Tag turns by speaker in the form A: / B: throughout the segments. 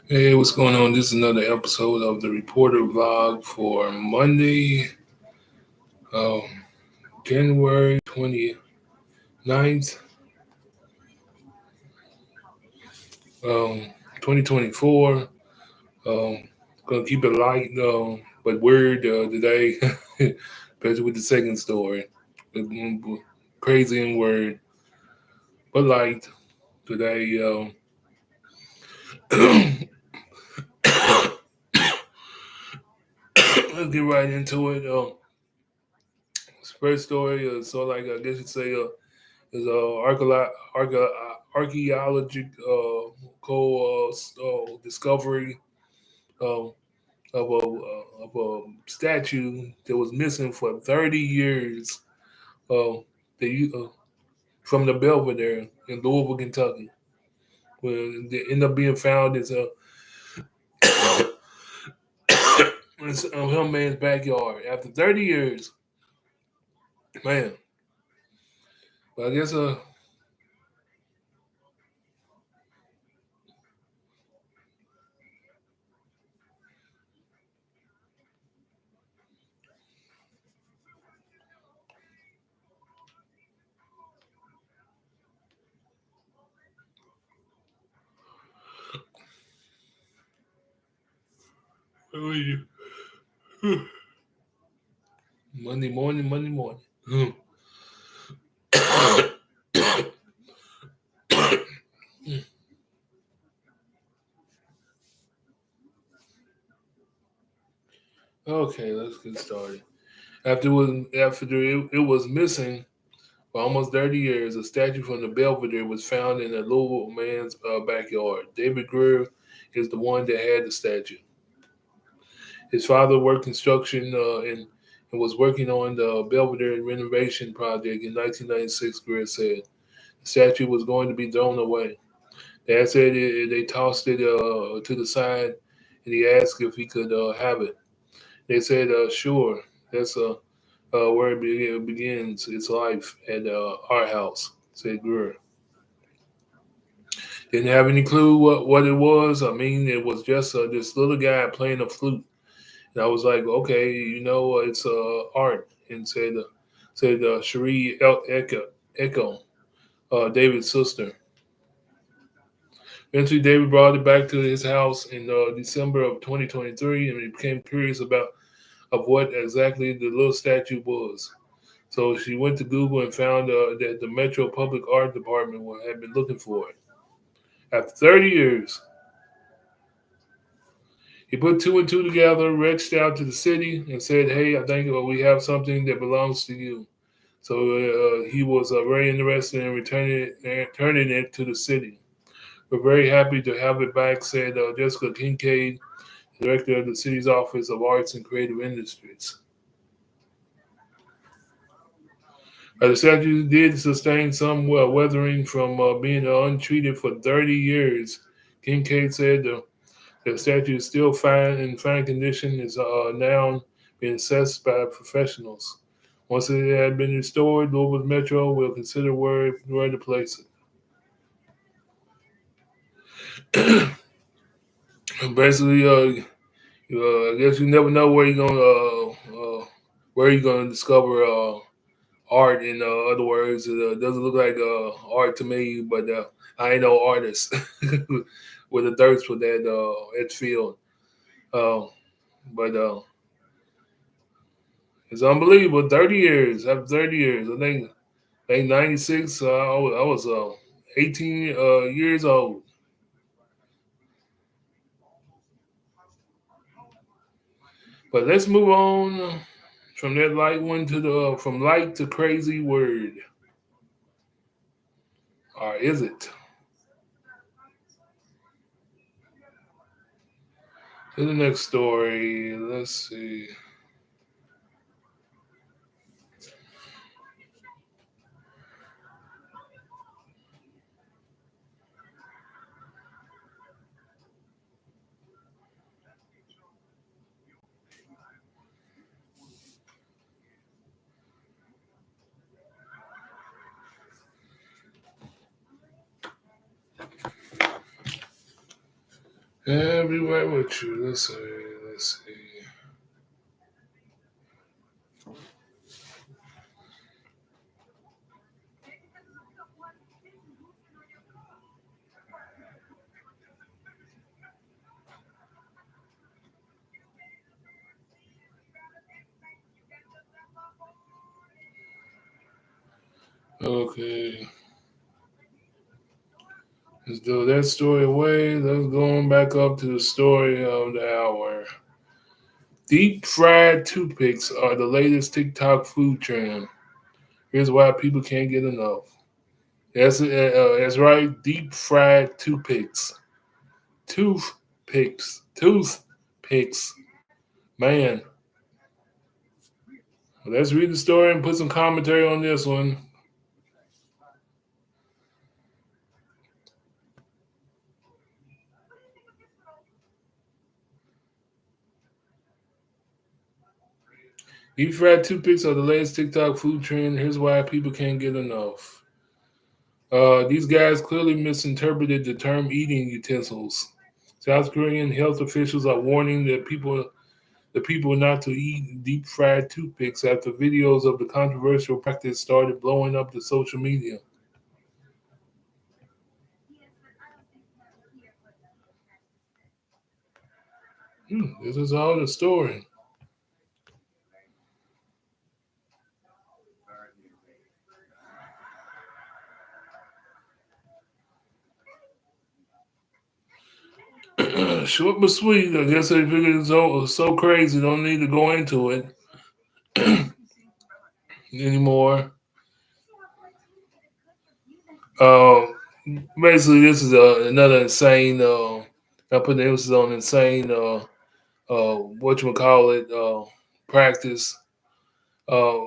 A: Hey, what's going on? This is another episode of the Reporter Vlog for Monday, um, January 29th, um, 2024. Um, gonna keep it light, but weird today, especially with the second story. Crazy and weird, but light today. Let's get right into it. First story, so like I guess you'd say, is archaeological discovery uh, of a statue that was missing for 30 years. Uh, they, from the Belvedere in Louisville, Kentucky, where they end up being found as a it's a young man's backyard after 30 years. Man, but I guess Monday morning, Monday morning. Okay, let's get started. After it was missing for almost 30 years, a statue from the Belvedere was found in a Louisville man's backyard. David Greer is the one that had the statue. His father worked construction and was working on the Belvedere renovation project in 1996. Greer said the statue was going to be thrown away. Dad said they tossed it to the side, and he asked if he could have it. They said, "Sure." That's where it begins its life at our house, said Greer. Didn't have any clue what it was. I mean, it was just this little guy playing a flute. And I was like, okay, it's art. And said Cherie Echo, David's sister. Eventually, David brought it back to his house in December of 2023, and he became curious about of what exactly the little statue was. So she went to Google and found that the Metro Public Art Department had been looking for it. After 30 years, he put two and two together, reached out to the city, and said, "Hey, I think we have something that belongs to you." So he was very interested in turning it to the city. We're very happy to have it back, said Jessica Kincaid, director of the city's Office of Arts and Creative Industries. The statue did sustain some weathering from being untreated for 30 years. Kincaid said the statue is still in fine condition, is now being assessed by professionals. Once it had been restored, Louisville Metro will consider where to place it. Basically, I guess you never know where you're gonna discover art. In other words, it doesn't look like art to me, but I ain't no artist with a thirst for that field. Uh, but it's unbelievable. 30 years after 30 years, I think 96. I was 18 years old. But let's move on from that light one to the from light to crazy word. Or is it? To the next story. Let's see. Everywhere with you. Let's see. Let's see. Okay. Let's do that story away. Let's go on back up to the story of the hour. Deep fried toothpicks are the latest TikTok food trend. Here's why people can't get enough. That's right. Deep fried toothpicks. Toothpicks. Toothpicks. Man, let's read the story and put some commentary on this one. Deep fried toothpicks are the latest TikTok food trend. Here's why people can't get enough. These guys clearly misinterpreted the term eating utensils. South Korean health officials are warning the people not to eat deep fried toothpicks after videos of the controversial practice started blowing up the social media. This is all the story. Short but sweet. I guess they figured it's so crazy, don't need to go into it anymore. Uh, Basically, this is another insane. I put the emphasis on insane. What you call it? Practice. Uh,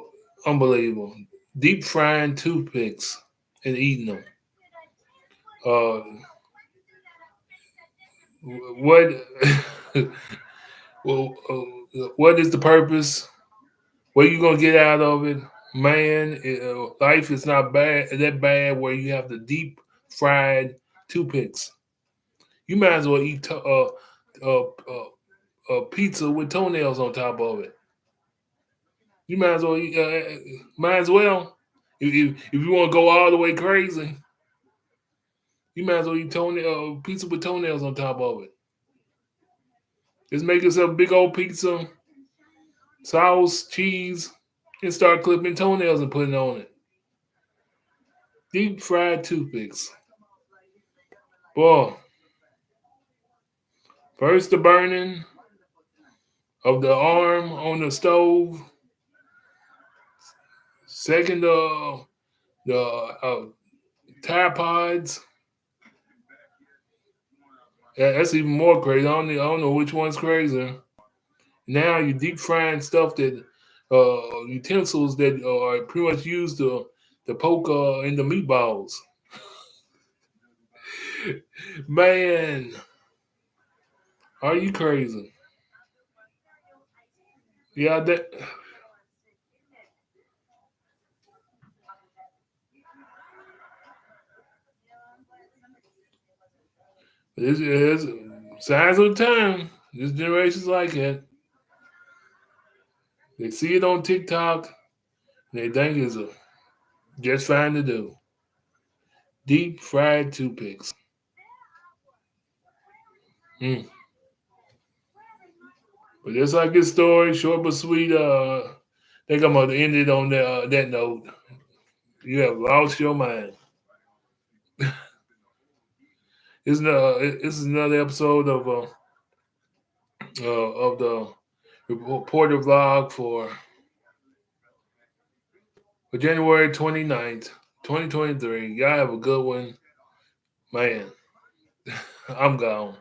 A: Unbelievable. Deep frying toothpicks and eating them. Uh, what? Well, what is the purpose? What are you gonna get out of it, man? Life is not that bad where you have the deep fried toothpicks. You might as well eat pizza with toenails on top of it. You might as well eat. Might as well. If you want to go all the way crazy, you might as well eat pizza with toenails on top of it. Just make yourself a big old pizza, sauce, cheese, and start clipping toenails and putting on it. Deep fried toothpicks. Boy, first the burning of the arm on the stove. Second, the tripods. That's even more crazy. I don't know which one's crazier. Now you deep frying stuff that utensils that are pretty much used to poke in the meatballs. Man, are you crazy? Yeah, this is signs of the time. This generation's like it. They see it on TikTok. And they think it's just fine to do. Deep fried toothpicks. Mm. But just like this story, short but sweet. I think I'm gonna end it on that note. You have lost your mind. This is another episode of the reporter vlog for January 29th, 2023. Y'all have a good one, man. I'm gone.